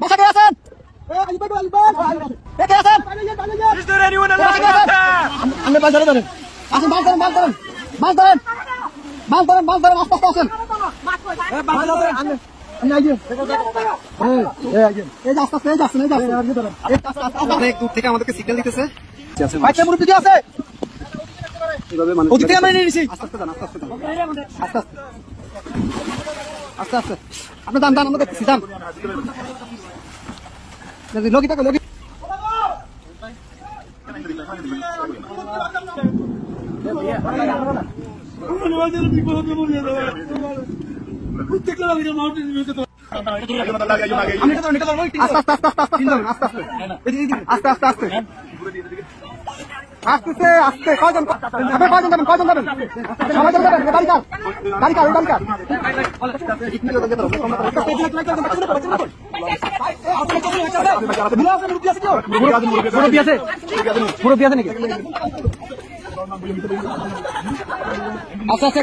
বাসা কে আছেন? কে আছেন? আপনি বাস ধরে ধরেন, আসেন, বাস ধরেন, বাস ধরেন, বাস ধরেন, বাস ধরেন, বাস ধরেন, আস্তে আস্তে আসেন। দূর থেকে আমাদেরকে সিগন্যাল দিতেছে। মুরব্বী কি আছে? ওদিক থেকে আমরা নিয়ে নিছি। আস্তে আস্তে আপনি দান দান, আমরা দেখছি, দান লগি থাকো, লগি আস্তে আস্তে আস্তে আস্তে আস্তে কয়জন যাবেন, কয়জন যাবেন? সবাই যাবেন, গাড়ি কার, গাড়ি কার, গাড়ি কার। মুরব্বী আছে নাকি? আচ্ছা আচ্ছা